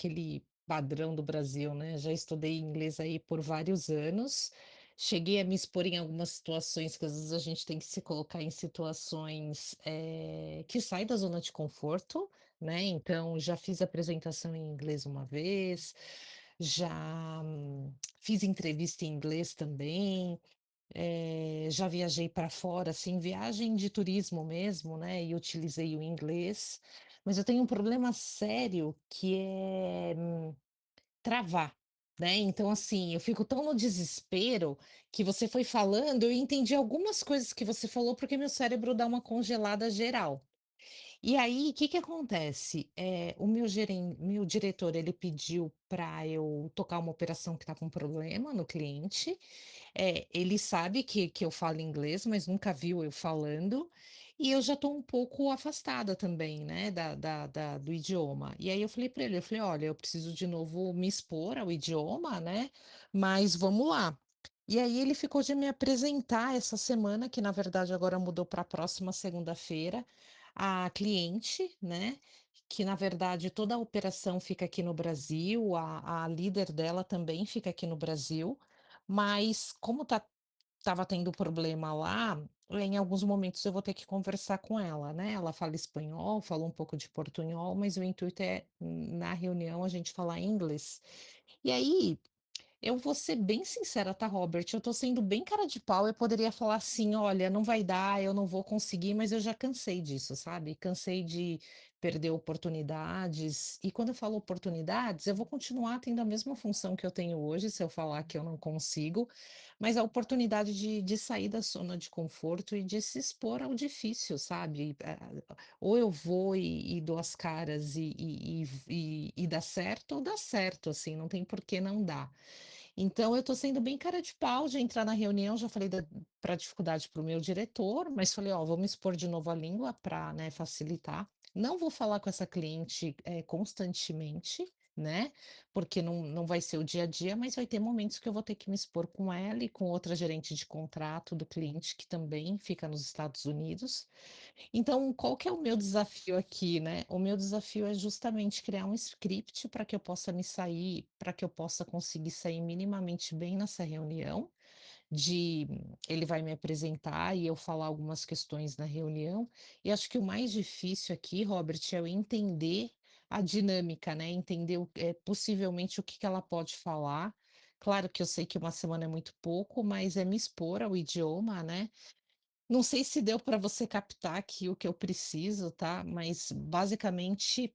aquele padrão do Brasil, né, já estudei inglês aí por vários anos, cheguei a me expor em algumas situações que às vezes a gente tem que se colocar em situações, que sai da zona de conforto, né, então já fiz apresentação em inglês uma vez, já fiz entrevista em inglês também, já viajei para fora, assim, viagem de turismo mesmo, né, e utilizei o inglês, mas eu tenho um problema sério que é travar, né, então, assim, eu fico tão no desespero que você foi falando, eu entendi algumas coisas que você falou, porque meu cérebro dá uma congelada geral. E aí, o que que acontece? O meu diretor, ele pediu para eu tocar uma operação que está com problema no cliente. Ele sabe que eu falo inglês, mas nunca viu eu falando, e eu já estou um pouco afastada também, né, do idioma. E aí eu falei para ele, eu falei: "Olha, eu preciso de novo me expor ao idioma, né, mas vamos lá". E aí ele ficou de me apresentar essa semana, que na verdade agora mudou para a próxima segunda-feira, a cliente, né, que na verdade toda a operação fica aqui no Brasil, a líder dela também fica aqui no Brasil, mas como estava tendo problema lá, em alguns momentos eu vou ter que conversar com ela, né, ela fala espanhol, fala um pouco de portunhol, mas o intuito é, na reunião, a gente falar inglês. E aí eu vou ser bem sincera, tá, Robert? Eu tô sendo bem cara de pau. Eu poderia falar assim: olha, não vai dar, eu não vou conseguir, mas eu já cansei disso, sabe? Cansei de perder oportunidades. E quando eu falo oportunidades, eu vou continuar tendo a mesma função que eu tenho hoje, se eu falar que eu não consigo, mas a oportunidade de sair da zona de conforto e de se expor ao difícil, sabe? Ou eu vou e dou as caras e dá certo, ou dá certo, assim, não tem por que não dar. Então eu estou sendo bem cara de pau de entrar na reunião, já falei para dificuldade para o meu diretor, mas falei: "Ó, vamos expor de novo a língua para, né, facilitar. Não vou falar com essa cliente, constantemente, né, porque não vai ser o dia a dia, mas vai ter momentos que eu vou ter que me expor com ela e com outra gerente de contrato do cliente, que também fica nos Estados Unidos. Então, qual que é o meu desafio aqui, né? O meu desafio é justamente criar um script para que eu possa me sair, para que eu possa conseguir sair minimamente bem nessa reunião. De Ele vai me apresentar e eu falar algumas questões na reunião. E acho que o mais difícil aqui, Robert, é eu entender a dinâmica, né? Entender possivelmente o que que ela pode falar. Claro que eu sei que uma semana é muito pouco, mas é me expor ao idioma, né? Não sei se deu para você captar aqui o que eu preciso, tá, mas basicamente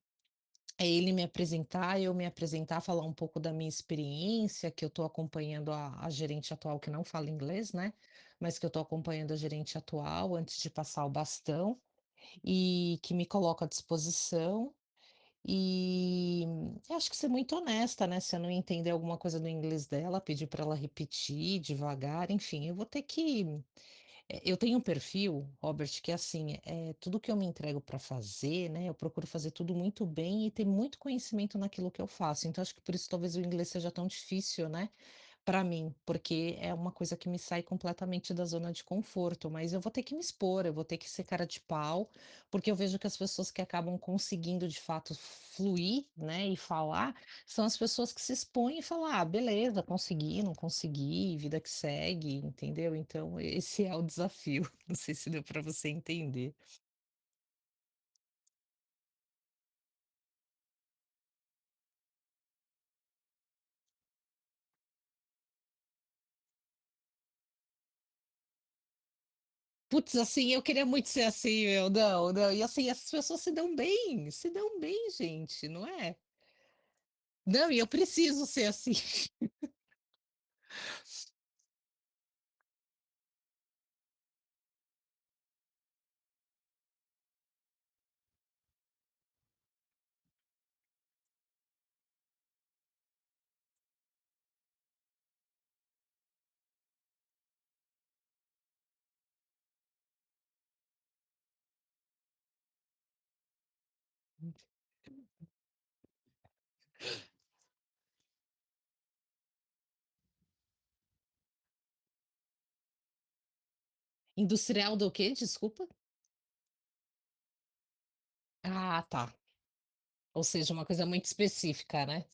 é ele me apresentar, eu me apresentar, falar um pouco da minha experiência, que eu estou acompanhando a gerente atual que não fala inglês, né, mas que eu estou acompanhando a gerente atual antes de passar o bastão, e que me coloca à disposição. E eu acho que ser muito honesta, né, se eu não entender alguma coisa do inglês dela, pedir para ela repetir devagar, enfim, eu vou ter que eu tenho um perfil, Robert, que é assim, tudo que eu me entrego para fazer, né, eu procuro fazer tudo muito bem e ter muito conhecimento naquilo que eu faço. Então, acho que por isso talvez o inglês seja tão difícil, né, para mim, porque é uma coisa que me sai completamente da zona de conforto. Mas eu vou ter que me expor, eu vou ter que ser cara de pau, porque eu vejo que as pessoas que acabam conseguindo de fato fluir, né, e falar, são as pessoas que se expõem e falam: "Ah, beleza, consegui, não consegui, vida que segue", entendeu? Então esse é o desafio. Não sei se deu para você entender. Putz, assim, eu queria muito ser assim, meu, não, não, e assim, essas pessoas se dão bem, gente, não é? Não, e eu preciso ser assim. Industrial do quê? Desculpa? Ah, tá. Ou seja, uma coisa muito específica, né?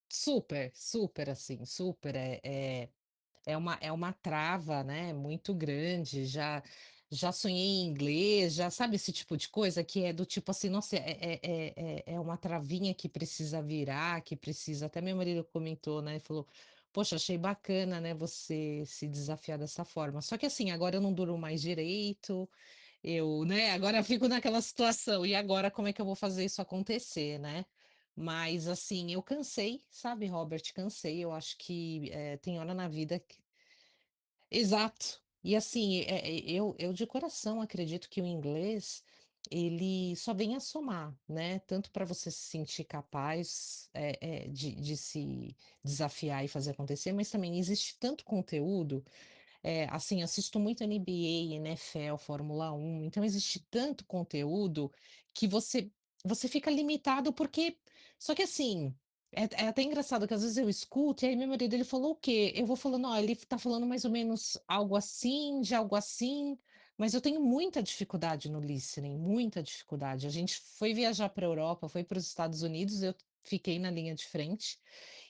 Super, super assim, super, é uma trava, né, muito grande, já sonhei em inglês, já sabe esse tipo de coisa que é do tipo assim, nossa, é uma travinha que precisa virar, que precisa até meu marido comentou, né, falou: "Poxa, achei bacana, né, você se desafiar dessa forma". Só que assim, agora eu não durmo mais direito, eu, né, agora eu fico naquela situação, e agora como é que eu vou fazer isso acontecer, né? Mas assim, eu cansei, sabe, Robert, cansei, eu acho que, tem hora na vida que exato. E assim, eu de coração acredito que o inglês, ele só vem a somar, né, tanto para você se sentir capaz, de se desafiar e fazer acontecer, mas também existe tanto conteúdo assim, assisto muito NBA, NFL, Fórmula 1, então existe tanto conteúdo que você fica limitado porque só que assim, é até engraçado que às vezes eu escuto e aí meu marido ele falou o quê? Eu vou falando: "Ó, ele tá falando mais ou menos algo assim, de algo assim", mas eu tenho muita dificuldade no listening, muita dificuldade. A gente foi viajar pra Europa, foi para os Estados Unidos, eu fiquei na linha de frente,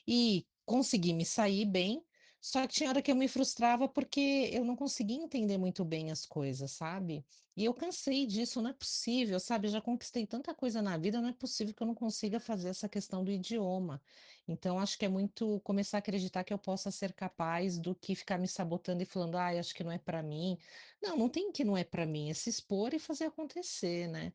e consegui me sair bem, só que tinha hora que eu me frustrava porque eu não conseguia entender muito bem as coisas, sabe? E eu cansei disso, não é possível, sabe? Eu já conquistei tanta coisa na vida, não é possível que eu não consiga fazer essa questão do idioma. Então, acho que é muito começar a acreditar que eu possa ser capaz do que ficar me sabotando e falando, ah, acho que não é para mim. Não, não tem que não é para mim, é se expor e fazer acontecer, né?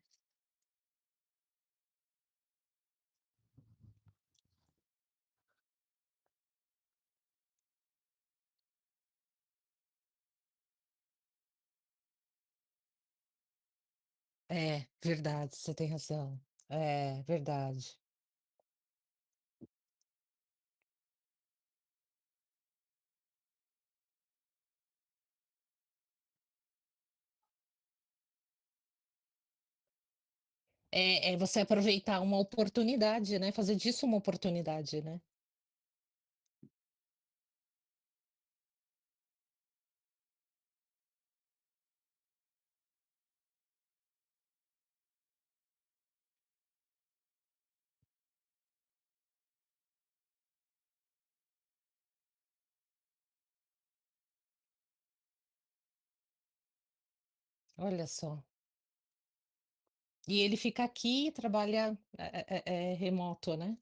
É, verdade, você tem razão. É, verdade. É você aproveitar uma oportunidade, né, fazer disso uma oportunidade, né. Olha só. E ele fica aqui e trabalha, remoto, né.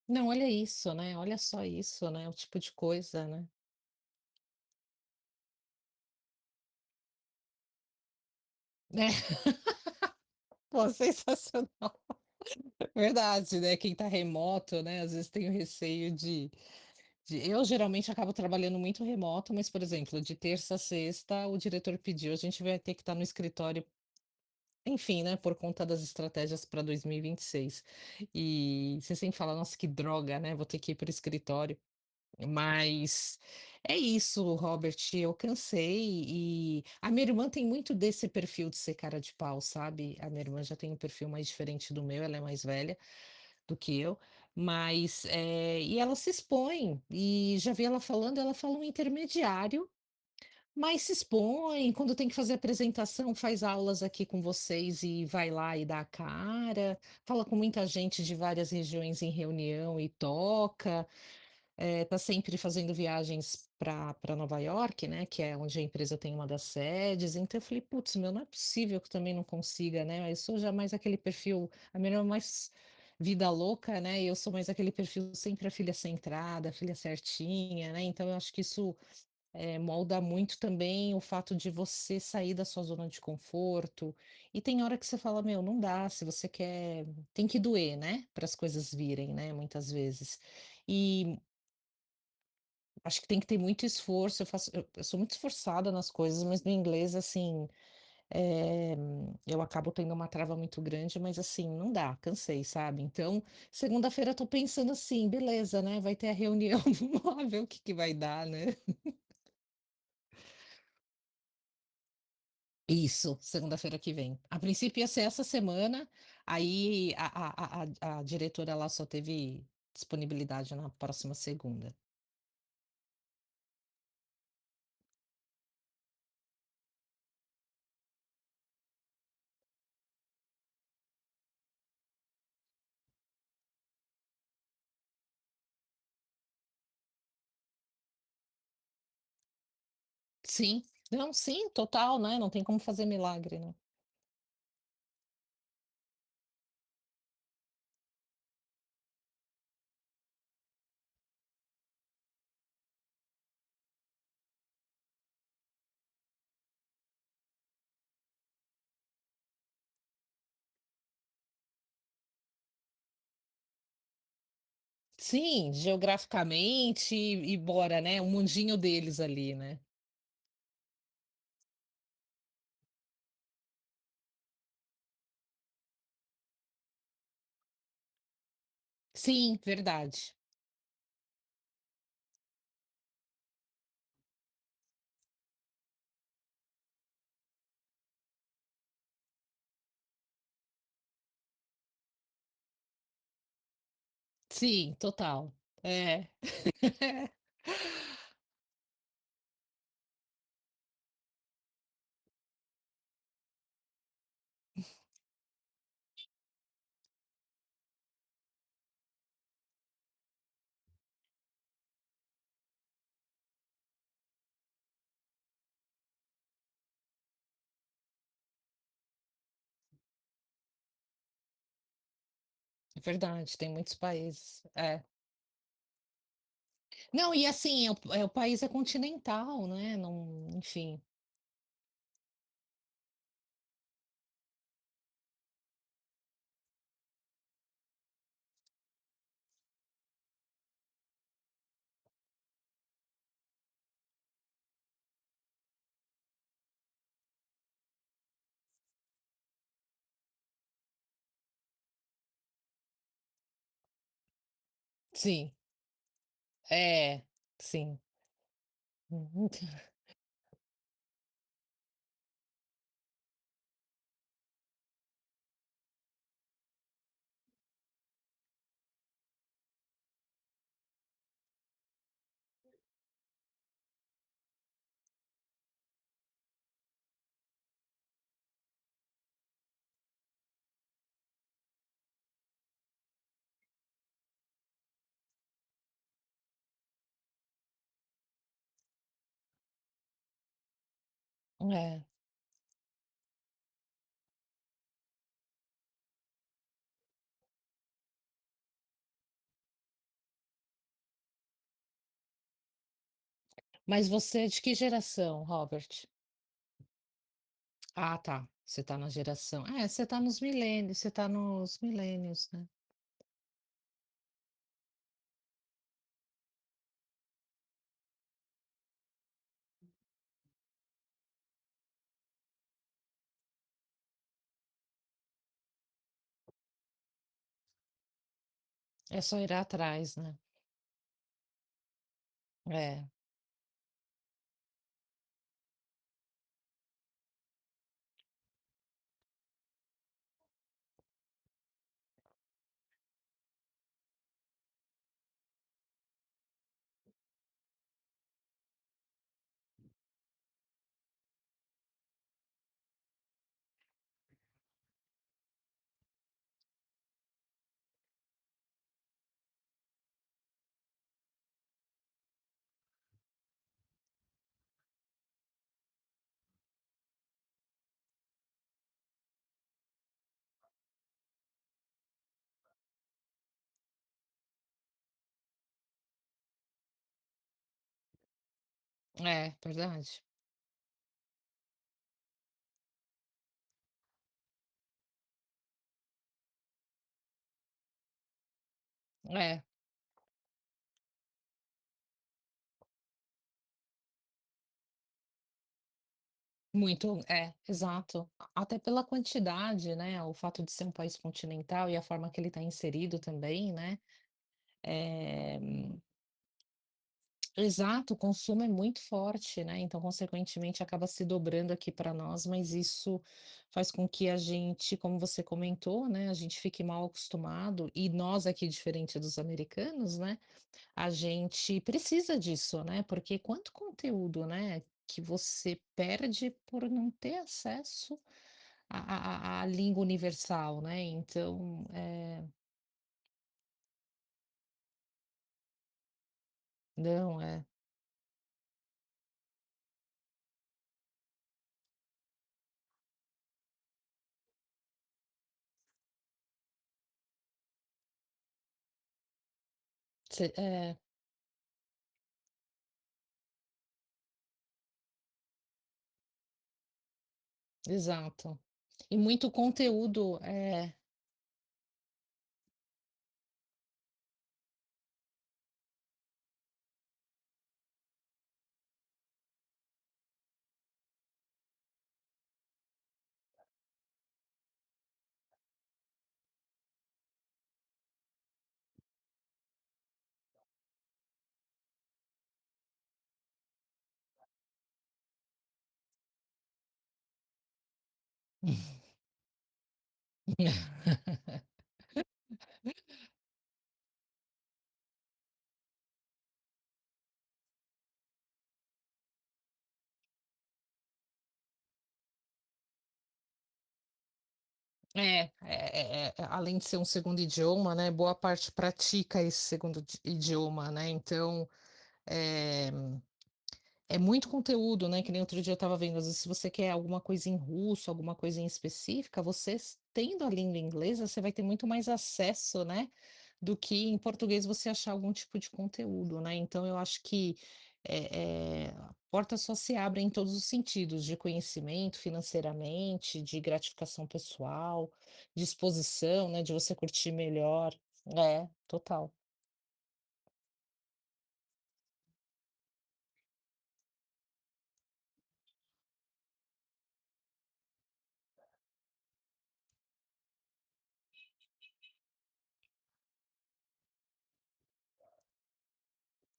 Não, olha isso, né, olha só isso, né, o tipo de coisa, né. É. Pô, sensacional. Verdade, né, quem tá remoto, né, às vezes tem o receio de eu geralmente acabo trabalhando muito remoto, mas, por exemplo, de terça a sexta o diretor pediu, a gente vai ter que estar no escritório. Enfim, né, por conta das estratégias para 2026. E você sempre fala: "Nossa, que droga, né, vou ter que ir para o escritório". Mas é isso, Robert, eu cansei e a minha irmã tem muito desse perfil de ser cara de pau, sabe. A minha irmã já tem um perfil mais diferente do meu, ela é mais velha do que eu, mas, e ela se expõe, e já vi ela fala um intermediário mas se expõe, quando tem que fazer apresentação, faz aulas aqui com vocês e vai lá e dá a cara, fala com muita gente de várias regiões em reunião e toca, tá sempre fazendo viagens para Nova York, né, que é onde a empresa tem uma das sedes, então eu falei: "Putz, meu, não é possível que eu também não consiga, né", eu sou já mais aquele perfil a minha irmã é mais vida louca, né, e eu sou mais aquele perfil sempre a filha centrada, a filha certinha, né, então eu acho que isso molda muito também o fato de você sair da sua zona de conforto, e tem hora que você fala: "Meu, não dá", se você quer tem que doer, né, para as coisas virem, né, muitas vezes. E acho que tem que ter muito esforço, eu sou muito esforçada nas coisas, mas no inglês, assim, eh, eu acabo tendo uma trava muito grande, mas assim, não dá, cansei, sabe. Então, segunda-feira eu tô pensando assim: "Beleza, né, vai ter a reunião, vamos lá ver o que que vai dar, né". Isso, segunda-feira que vem. A princípio ia ser essa semana, aí a diretora lá só teve disponibilidade na próxima segunda. Sim, não, sim, total, né, não tem como fazer milagre, né. Sim, geograficamente e bora, né, o mundinho deles ali, né. Sim, verdade. Sim, total. É. É verdade, tem muitos países. É. Não, e assim, o país é continental, né, não enfim. Sim, é, sim. Uhum. É. Mas você é de que geração, Robert? Ah, tá, você tá na geração você tá nos milênios, você tá nos milênios, né. É só ir atrás, né. É. É, verdade. É, muito exato. Até pela quantidade, né, o fato de ser um país continental e a forma que ele está inserido também, né, eh exato, o consumo é muito forte, né, então consequentemente acaba se dobrando aqui para nós, mas isso faz com que a gente, como você comentou, né, a gente fique mal acostumado e nós aqui, diferente dos americanos, né, a gente precisa disso, né, porque quanto conteúdo, né, que você perde por não ter acesso à língua universal, né, então, não, exato. E muito conteúdo além de ser um segundo idioma, né, boa parte pratica esse segundo idioma, né, então, eh é muito conteúdo, né, que nem outro dia eu estava vendo, às vezes se você quer alguma coisa em russo, alguma coisa em específica, você tendo a língua inglesa, você vai ter muito mais acesso, né, do que em português você achar algum tipo de conteúdo, né. Então eu acho que, a porta só se abre em todos os sentidos, de conhecimento, financeiramente, de gratificação pessoal, de exposição, né, de você curtir melhor. É, total.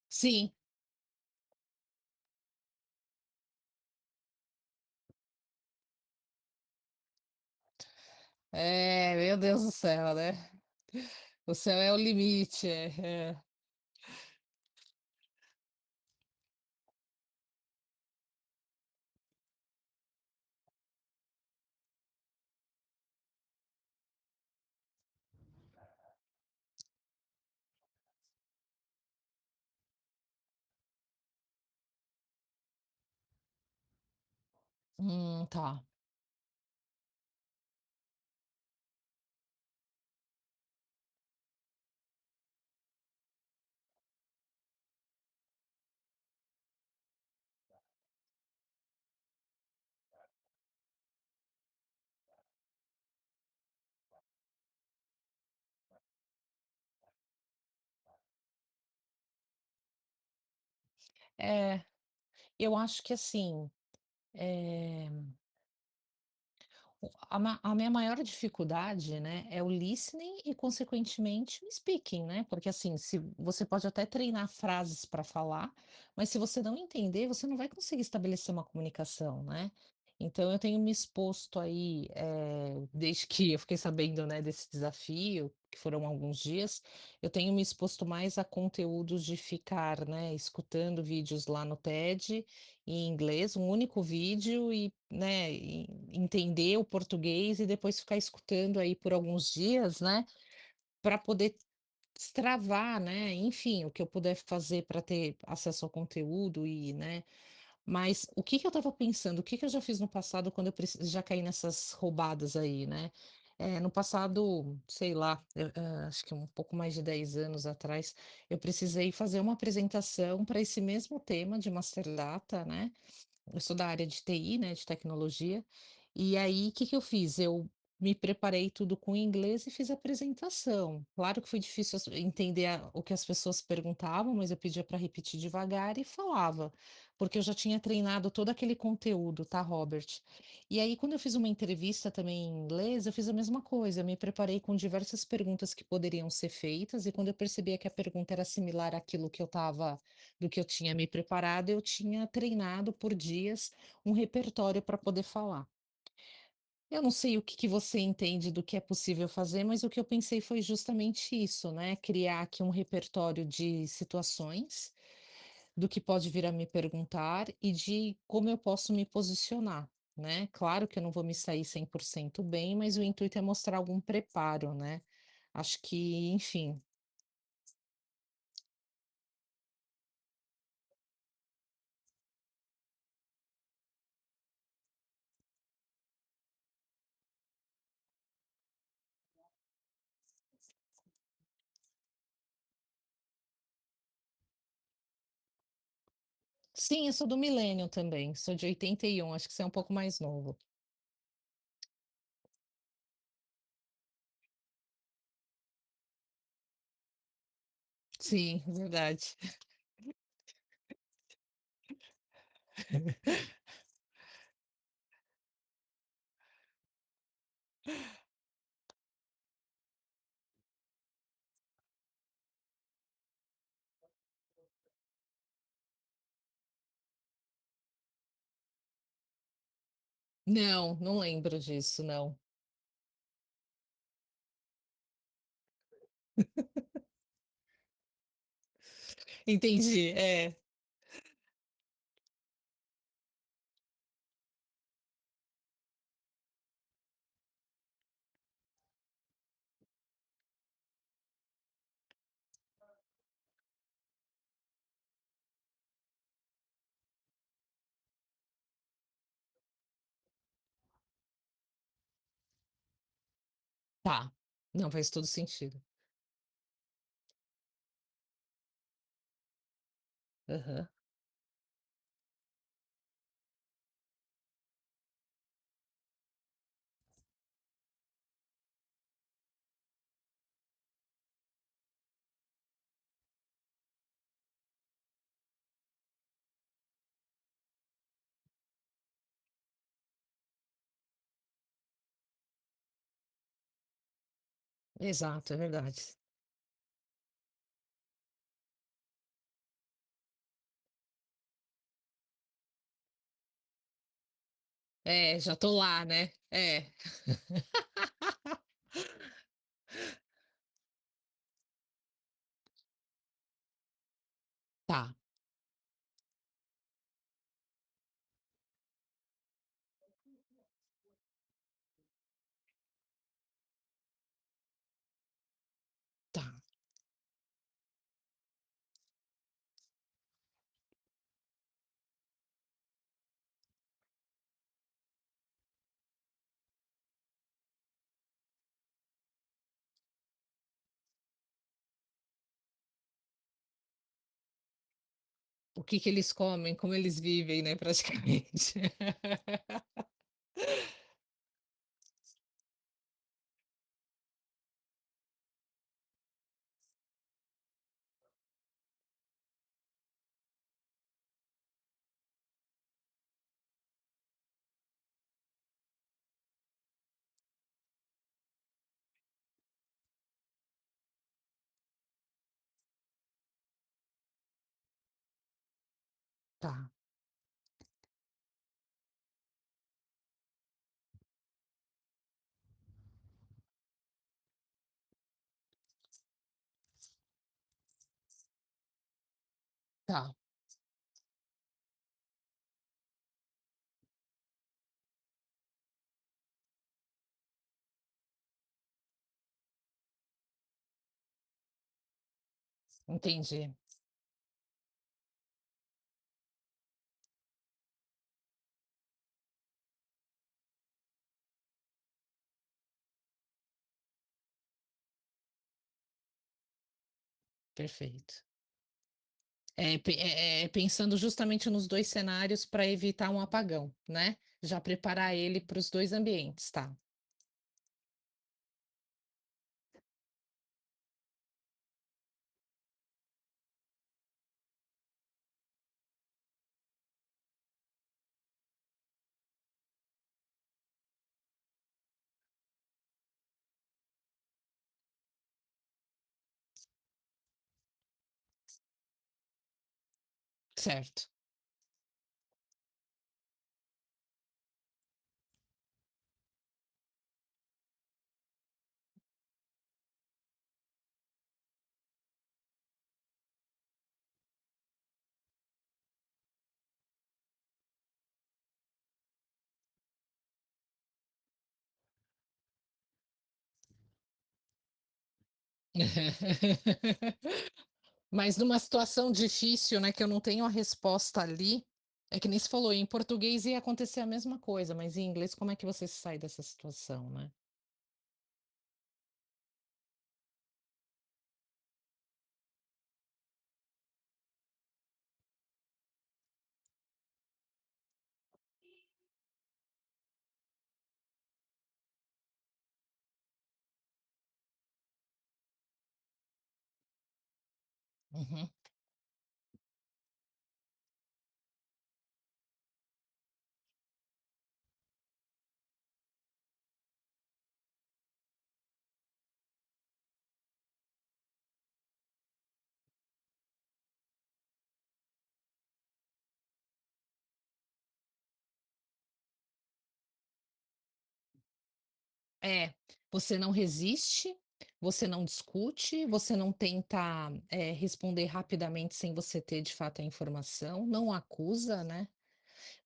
Sim. É, meu Deus do céu, né. O céu é o limite, é. Tá. É, eu acho que assim, eh a minha maior dificuldade, né, é o listening e consequentemente o speaking, né, porque assim, se você pode até treinar frases para falar, mas se você não entender, você não vai conseguir estabelecer uma comunicação, né. Então eu tenho me exposto aí, desde que eu fiquei sabendo, né, desse desafio, que foram alguns dias, eu tenho me exposto mais a conteúdos de ficar, né, escutando vídeos lá no TED em inglês, um único vídeo e, né, e entender o português e depois ficar escutando aí por alguns dias, né, para poder destravar, né, enfim, o que eu puder fazer para ter acesso ao conteúdo e, né, mas o que que eu estava pensando, o que que eu já fiz no passado quando eu já caí nessas roubadas aí, né. No passado, sei lá, acho que um pouco mais de 10 anos atrás, eu precisei fazer uma apresentação para esse mesmo tema de master data, né. Eu sou da área de TI, né, de tecnologia, e aí o que que eu fiz? Eu me preparei tudo com inglês e fiz a apresentação. Claro que foi difícil entender o que as pessoas perguntavam, mas eu pedia para repetir devagar e falava, porque eu já tinha treinado todo aquele conteúdo, tá, Robert? E aí, quando eu fiz uma entrevista também em inglês, eu fiz a mesma coisa. Eu me preparei com diversas perguntas que poderiam ser feitas, e quando eu percebia que a pergunta era similar àquilo que eu estava do que eu tinha me preparado, eu tinha treinado por dias um repertório para poder falar. Eu não sei o que que você entende do que é possível fazer, mas o que eu pensei foi justamente isso, né? Criar aqui um repertório de situações, do que pode vir a me perguntar e de como eu posso me posicionar, né? Claro que eu não vou me sair 100% bem, mas o intuito é mostrar algum preparo, né? Acho que, enfim, sim, eu sou do milênio também, sou de 81, acho que você é um pouco mais novo. Sim, verdade. Não, não lembro disso, não. Entendi, é, tá. Não, faz todo sentido. Aham, exato, é verdade. É, já tô lá, né. É. Tá, tá, o que que eles comem, como eles vivem, né, praticamente. Tá, tá, entendi. perfeito. Pensando justamente nos 2 cenários para evitar um apagão, né, já preparar ele para os 2 ambientes, tá. Certo. Mas numa situação difícil, né, que eu não tenho a resposta ali, é que nem você falou, em português ia acontecer a mesma coisa, mas em inglês como é que você sai dessa situação, né? Uhum. É, você não resiste, você não discute, você não tenta, responder rapidamente sem você ter de fato a informação, não acusa, né?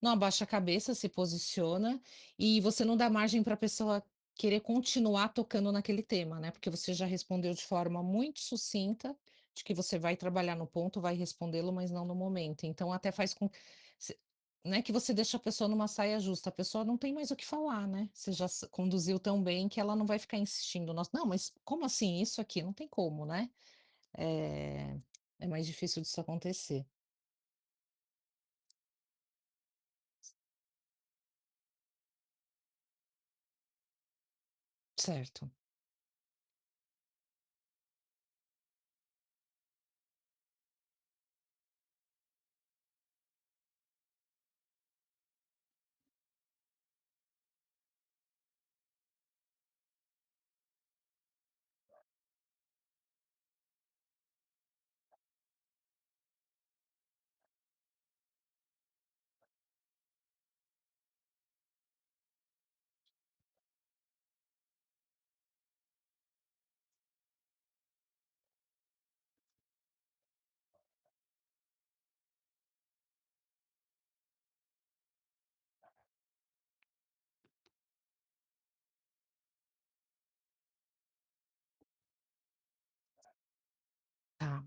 Não abaixa a cabeça, se posiciona e você não dá margem para a pessoa querer continuar tocando naquele tema, né, porque você já respondeu de forma muito sucinta, de que você vai trabalhar no ponto, vai respondê-lo, mas não no momento. Então até faz com se não é que você deixa a pessoa numa saia justa, a pessoa não tem mais o que falar, né. Você já conduziu tão bem que ela não vai ficar insistindo: "Nossa, não, mas como assim isso aqui?", não tem como, né. Eh, é mais difícil disso acontecer. Certo. Tá.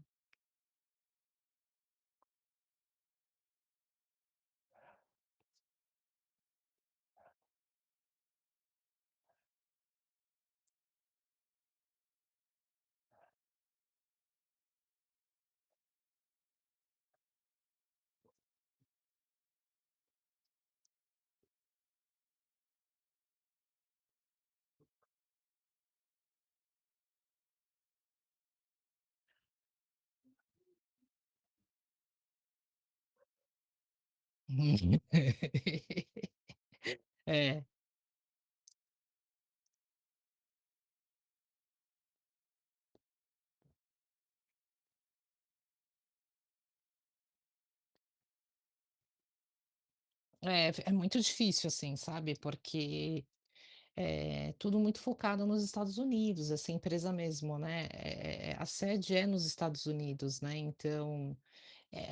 É, é muito difícil, assim, sabe, porque é tudo muito focado nos Estados Unidos, essa empresa mesmo, né, a sede é nos Estados Unidos, né, então,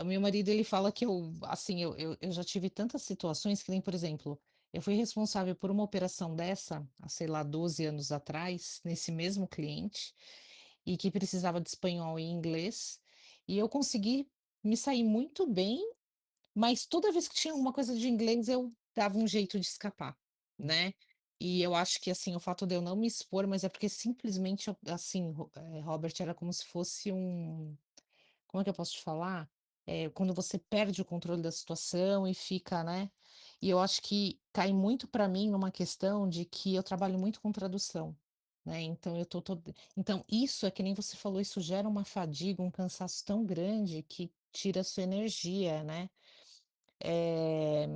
o meu marido ele fala que eu, assim, eu já tive tantas situações que nem, por exemplo, eu fui responsável por uma operação dessa, há sei lá 12 anos atrás, nesse mesmo cliente, e que precisava de espanhol e inglês, e eu consegui me sair muito bem, mas toda vez que tinha alguma coisa de inglês eu dava um jeito de escapar, né. E eu acho que, assim, o fato de eu não me expor, mas é porque simplesmente eu assim, Robert, era como se fosse como é que eu posso te falar? Quando você perde o controle da situação e fica, né, e eu acho que cai muito para mim numa questão de que eu trabalho muito com tradução, né, então eu tô então isso é que nem você falou, isso gera uma fadiga, um cansaço tão grande que tira a sua energia, né. Eh,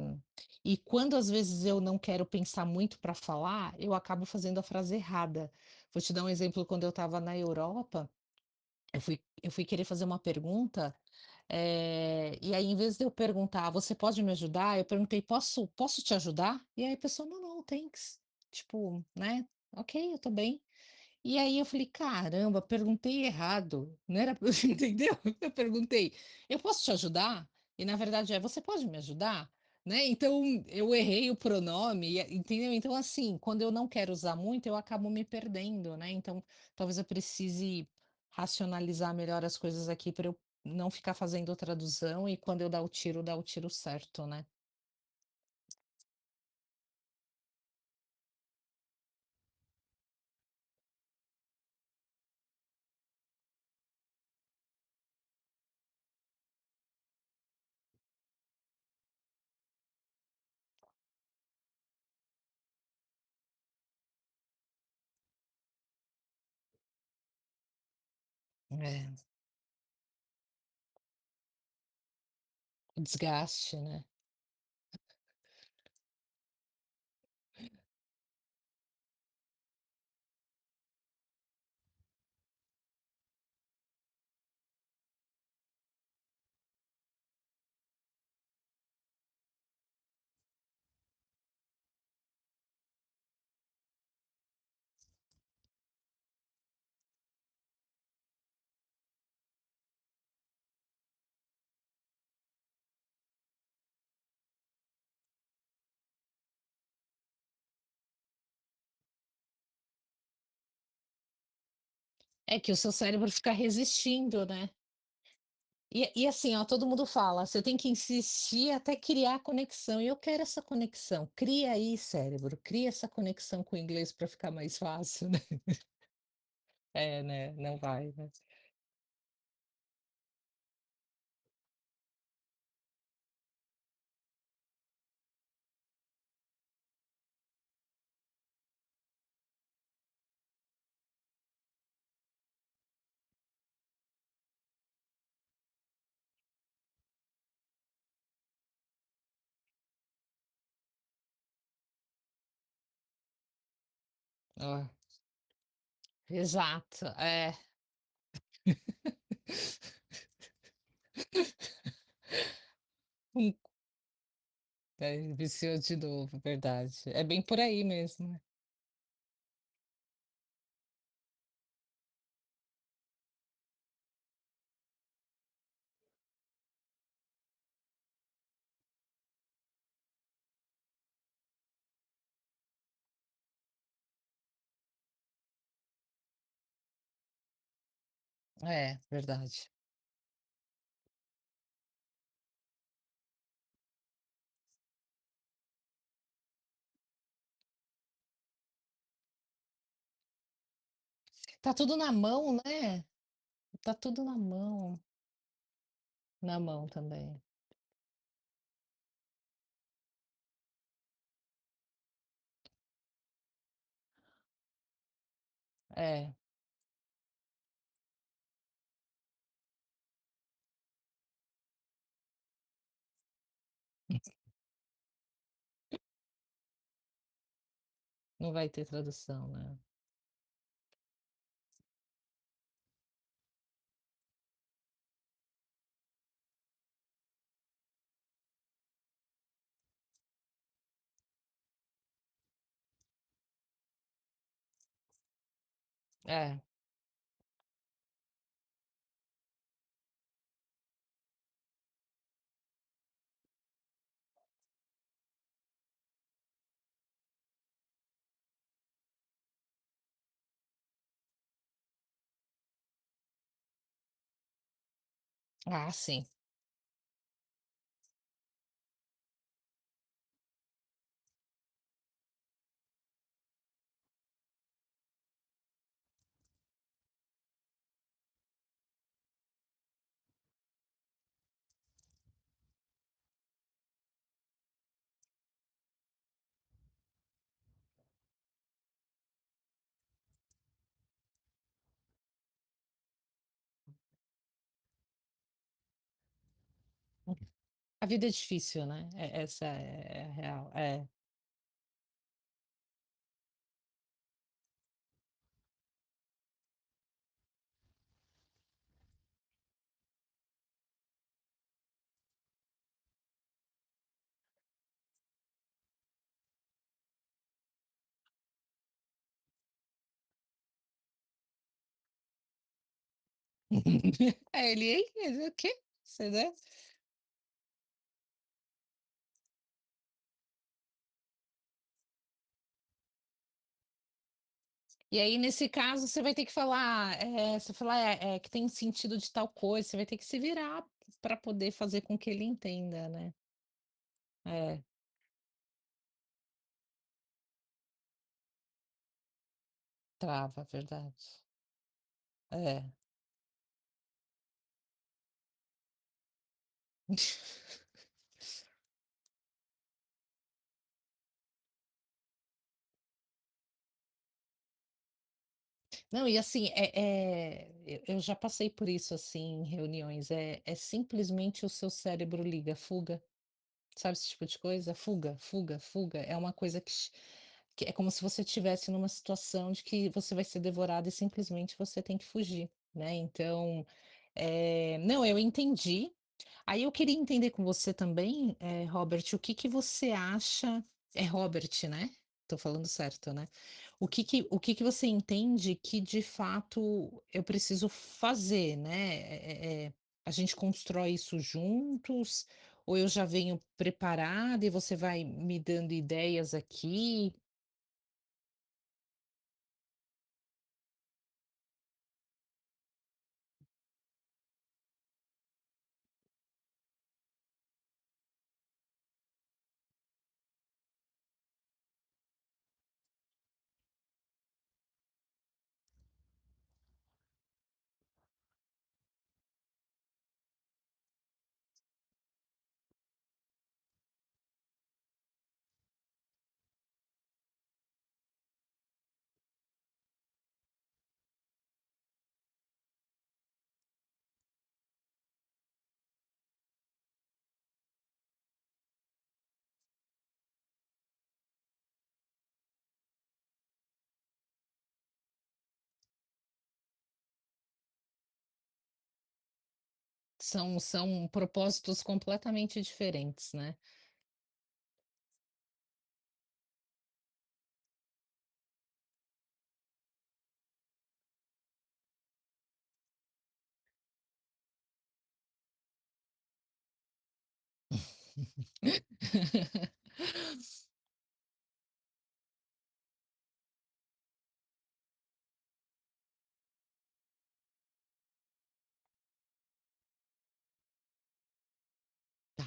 e quando às vezes eu não quero pensar muito para falar, eu acabo fazendo a frase errada. Vou te dar um exemplo, quando eu estava na Europa, eu fui querer fazer uma pergunta, e aí em vez de eu perguntar: "Você pode me ajudar?", eu perguntei: "Posso te ajudar?", e aí a pessoa: "Não, não, thanks", tipo, né, "Ok, eu tô bem". E aí eu falei: "Caramba, perguntei errado, não era pra", entendeu? Eu perguntei: "Eu posso te ajudar?", e na verdade "Você pode me ajudar?", né, então eu errei o pronome, entendeu? Então, assim, quando eu não quero usar muito, eu acabo me perdendo, né, então talvez eu precise racionalizar melhor as coisas aqui para eu não ficar fazendo tradução e quando eu dar o tiro certo, né. É, o desgaste, né. É que o seu cérebro fica resistindo, né. E assim, ó, todo mundo fala: "Você tem que insistir até criar conexão", e eu quero essa conexão. Cria aí, cérebro, cria essa conexão com o inglês para ficar mais fácil, né. É, né, não vai, né. Ó, exato, é. Hum, viciou de novo, verdade. É bem por aí mesmo, né. É, verdade. Tá tudo na mão, né, tá tudo na mão também. É, não vai ter tradução, né. É, ah, sim. A vida é difícil, né, essa é a real. É. Aí ele: "Hein? O quê?" Você, né. E aí, nesse caso, você vai ter que falar, você falar: "É, que tem sentido de tal coisa", você vai ter que se virar para poder fazer com que ele entenda, né. É, trava, verdade. É. Não, e assim, eu já passei por isso, assim, em reuniões, é simplesmente o seu cérebro liga: "Fuga". Sabe esse tipo de coisa? Fuga, fuga, fuga. É uma coisa que é como se você estivesse numa situação de que você vai ser devorado e simplesmente você tem que fugir, né. Então, não, eu entendi. Aí eu queria entender com você também, Robert, o que que você acha, é Robert, né? Tô falando certo, né? O que que você entende que de fato eu preciso fazer, né? A gente constrói isso juntos, ou eu já venho preparada e você vai me dando ideias aqui? São propósitos completamente diferentes, né? Tá.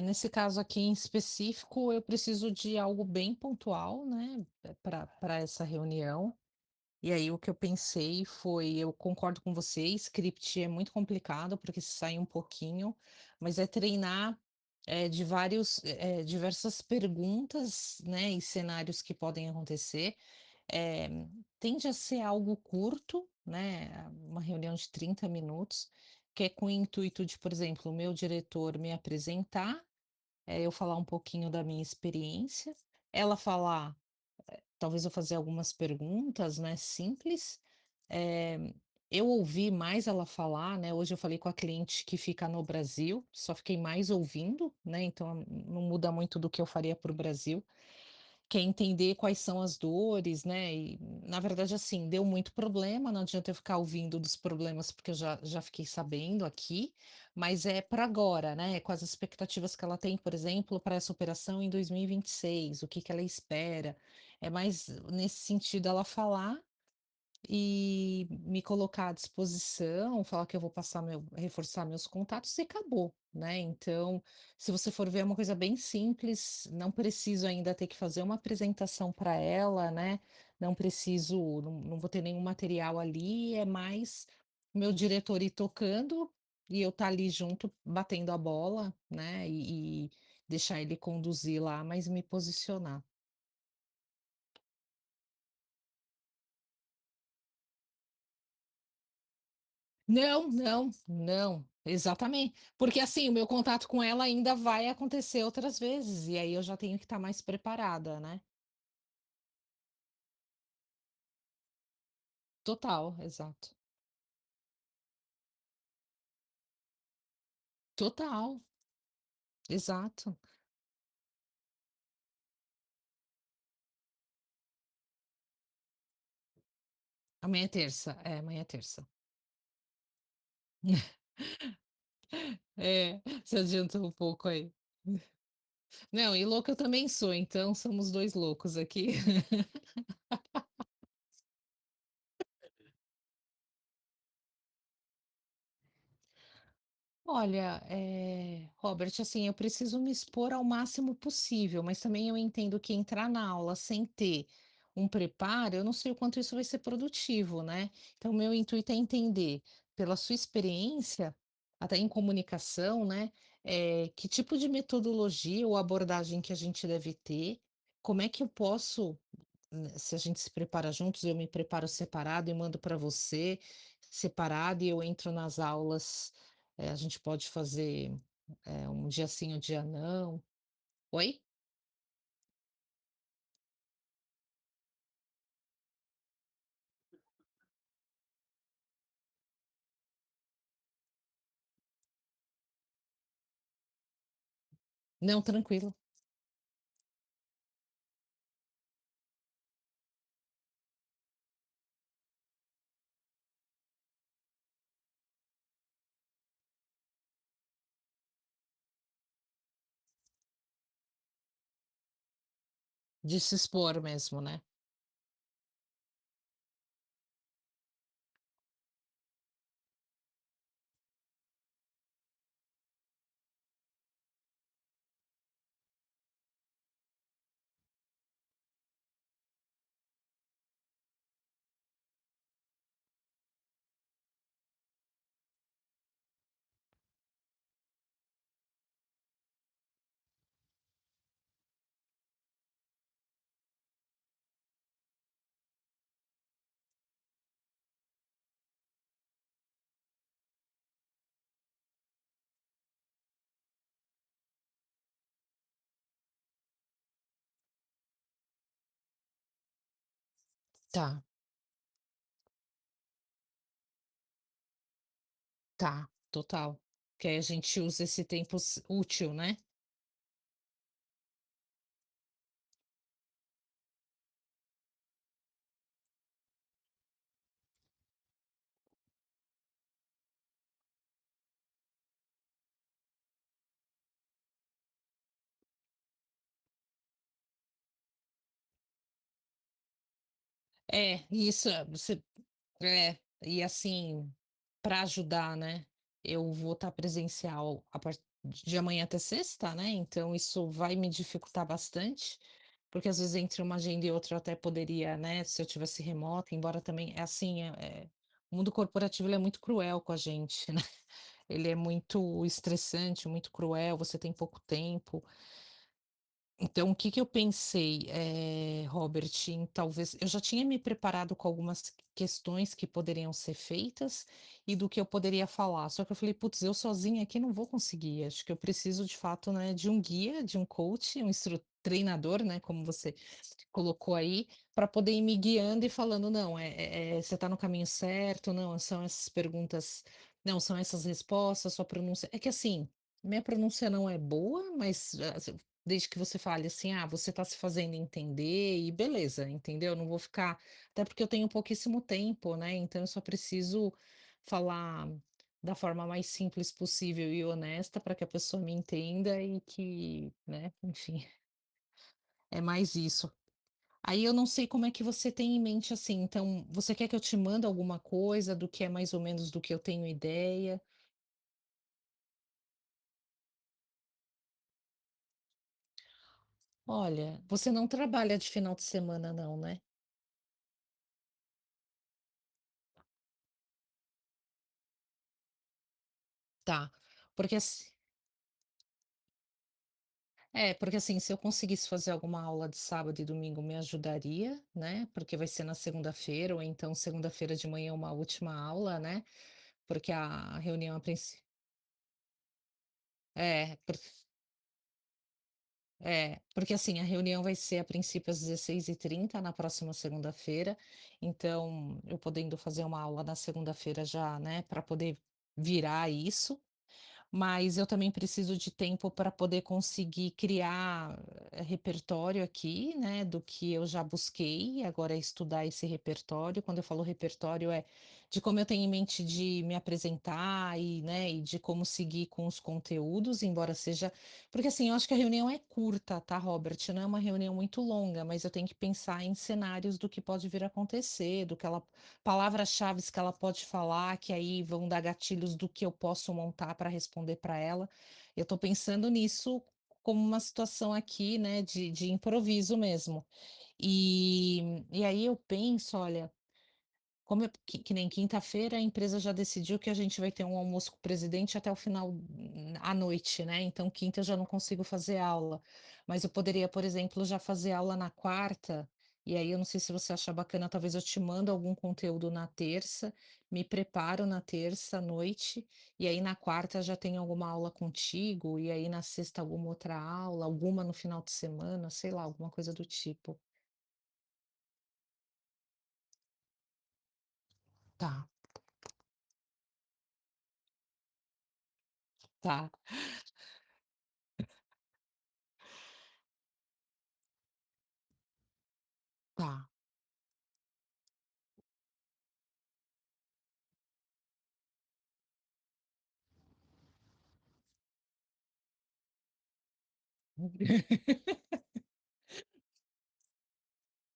Nesse caso aqui em específico, eu preciso de algo bem pontual, né, para essa reunião. E aí o que eu pensei foi, eu concordo com você, script é muito complicado, porque se sai um pouquinho, mas é treinar, de diversas perguntas, né, e cenários que podem acontecer. Eh, Tende a ser algo curto, né, uma reunião de 30 minutos, que é com o intuito de, por exemplo, o meu diretor me apresentar, eu falar um pouquinho da minha experiência, ela falar. Talvez eu fazer algumas perguntas, né, simples, eh, eu ouvi mais ela falar, né, hoje eu falei com a cliente que fica no Brasil, só fiquei mais ouvindo, né, então não muda muito do que eu faria para o Brasil. Quer entender quais são as dores, né, e na verdade, assim, deu muito problema, não adianta eu ficar ouvindo dos problemas, porque eu já fiquei sabendo aqui, mas é para agora, né, com as expectativas que ela tem, por exemplo, para essa operação em 2026, o que que ela espera, é mais nesse sentido ela falar e me colocar à disposição, falar que eu vou passar meu reforçar meus contatos e acabou, né. Então, se você for ver é uma coisa bem simples, não preciso ainda ter que fazer uma apresentação para ela, né, não vou ter nenhum material ali, é mais meu diretor ir tocando e eu estar ali junto batendo a bola, né, e deixar ele conduzir lá, mas me posicionar. Não, não, não, exatamente. Porque, assim, o meu contato com ela ainda vai acontecer outras vezes, e aí eu já tenho que estar mais preparada, né. Total, exato. Total, exato. Amanhã é terça, amanhã é terça. É, você adiantou um pouco aí. Não, e louca eu também sou, então somos 2 loucos aqui. Olha, Robert, assim, eu preciso me expor ao máximo possível, mas também eu entendo que entrar na aula sem ter um preparo, eu não sei o quanto isso vai ser produtivo, né? Então, meu intuito é entender, pela sua experiência, até em comunicação, né, que tipo de metodologia ou abordagem que a gente deve ter, como é que eu posso, né, se a gente se prepara juntos, eu me preparo separado e mando para você separado e eu entro nas aulas, a gente pode fazer, um dia sim, um dia não. Oi? Não, tranquilo. De se expor mesmo, né. Tá, tá, total. Que aí a gente usa esse tempo útil, né. É, isso, você e assim, para ajudar, né, eu vou estar presencial a partir de amanhã até sexta, né, então isso vai me dificultar bastante. porque às vezes entre uma agenda e outra eu até poderia, né, se eu tivesse remota, embora também é assim, o mundo corporativo ele é muito cruel com a gente, né. Ele é muito estressante, muito cruel, você tem pouco tempo. Então, o que que eu pensei, Robert, em talvez eu já tinha me preparado com algumas questões que poderiam ser feitas e do que eu poderia falar, só que eu falei: "Putz, eu sozinha aqui não vou conseguir, acho que eu preciso de fato, né, de um guia, de um coach, um treinador, né, como você colocou aí, para poder ir me guiando e falando: "Não, você está no caminho certo, não, são essas perguntas, não, são essas respostas, sua pronúncia", é que assim, minha pronúncia não é boa, mas, desde que você fale assim: "Ah, você está se fazendo entender", e beleza, entendeu? Não vou ficar, até porque eu tenho pouquíssimo tempo, né, então eu só preciso falar da forma mais simples possível e honesta para que a pessoa me entenda e que, né, enfim, é mais isso. Aí eu não sei como é que você tem em mente, assim, então você quer que eu te mande alguma coisa do que é mais ou menos do que eu tenho ideia? Olha, você não trabalha de final de semana não, né? Tá, porque porque assim, se eu conseguisse fazer alguma aula de sábado e domingo me ajudaria, né, porque vai ser na segunda-feira ou então segunda-feira de manhã uma última aula, né, porque a reunião a princí é, porque assim, a reunião vai ser a princípio às 16h30 na próxima segunda-feira, então eu podendo fazer uma aula na segunda-feira já, né, para poder virar isso, mas eu também preciso de tempo para poder conseguir criar, repertório aqui, né, do que eu já busquei, agora é estudar esse repertório. Quando eu falo repertório, é de como eu tenho em mente de me apresentar e, né, e de como seguir com os conteúdos, embora seja porque assim, eu acho que a reunião é curta, tá, Robert? Não é uma reunião muito longa, mas eu tenho que pensar em cenários do que pode vir a acontecer, do que ela palavras-chaves que ela pode falar, que aí vão dar gatilhos do que eu posso montar para responder para ela. Eu estou pensando nisso como uma situação aqui, né, de improviso mesmo. E aí eu penso, olha, como que nem quinta-feira a empresa já decidiu que a gente vai ter um almoço com o presidente até o final à noite, né, então quinta eu já não consigo fazer aula, mas eu poderia, por exemplo, já fazer aula na quarta, e aí eu não sei se você acha bacana, talvez eu te mando algum conteúdo na terça, me preparo na terça à noite, e aí na quarta já tenho alguma aula contigo, e aí na sexta alguma outra aula, alguma no final de semana, sei lá, alguma coisa do tipo. Tá, tá, tá.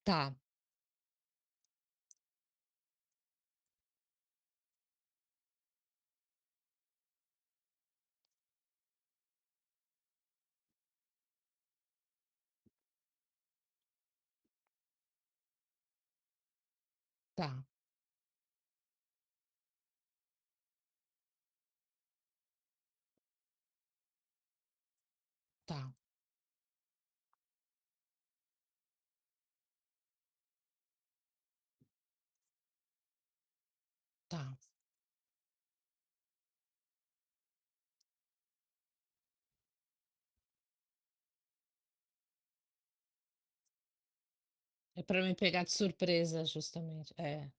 Tá, tá, tá, tá. É para me pegar de surpresa, justamente. É.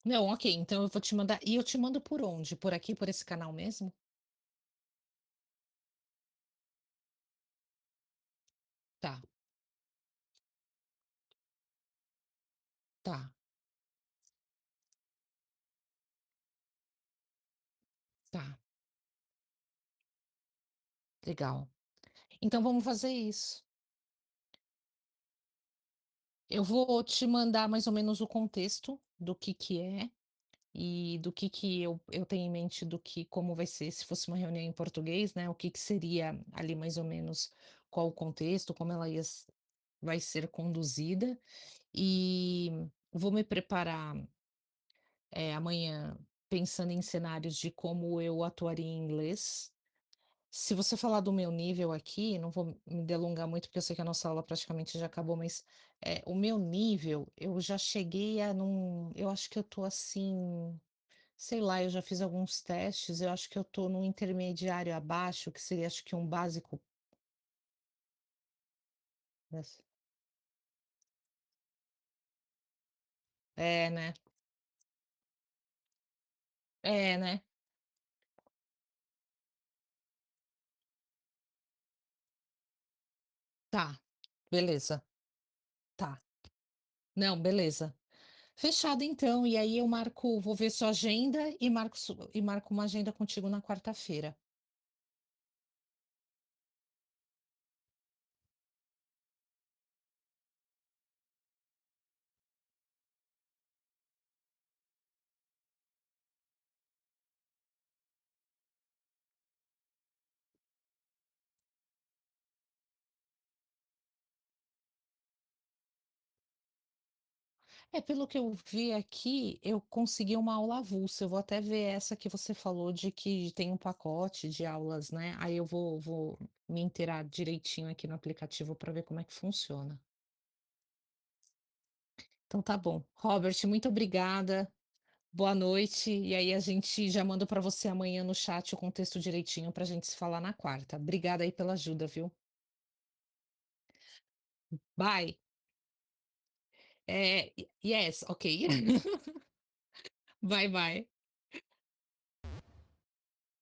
Não, ok, então eu vou te mandar. E eu te mando por onde? Por aqui, por esse canal mesmo? Tá, tá, tá. Legal. Então vamos fazer isso. Eu vou te mandar mais ou menos o contexto do que é. e do que eu tenho em mente do que como vai ser se fosse uma reunião em português, né, o que seria ali mais ou menos qual o contexto, como ela vai ser conduzida, e vou me preparar, amanhã pensando em cenários de como eu atuaria em inglês. Se você falar do meu nível aqui, não vou me delongar muito, porque eu sei que a nossa aula praticamente já acabou, mas, o meu nível, eu já cheguei a eu acho que eu tô assim, sei lá, eu já fiz alguns testes, eu acho que eu tô num intermediário abaixo, que seria acho que um básico, nes é, né. É, né. Tá, beleza, tá. Não, beleza. Fechado então, e aí eu marco vou ver sua agenda e marco uma agenda contigo na quarta-feira. É, pelo que eu vi aqui, eu consegui uma aula avulsa, eu vou até ver essa que você falou de que tem um pacote de aulas, né, aí eu vou me inteirar direitinho aqui no aplicativo para ver como é que funciona. Então tá bom. Robert, muito obrigada, boa noite, e aí a gente já mando para você amanhã no chat o contexto direitinho para a gente se falar na quarta. Obrigada aí pela ajuda, viu. Bye. Yes, ok. Bye, bye.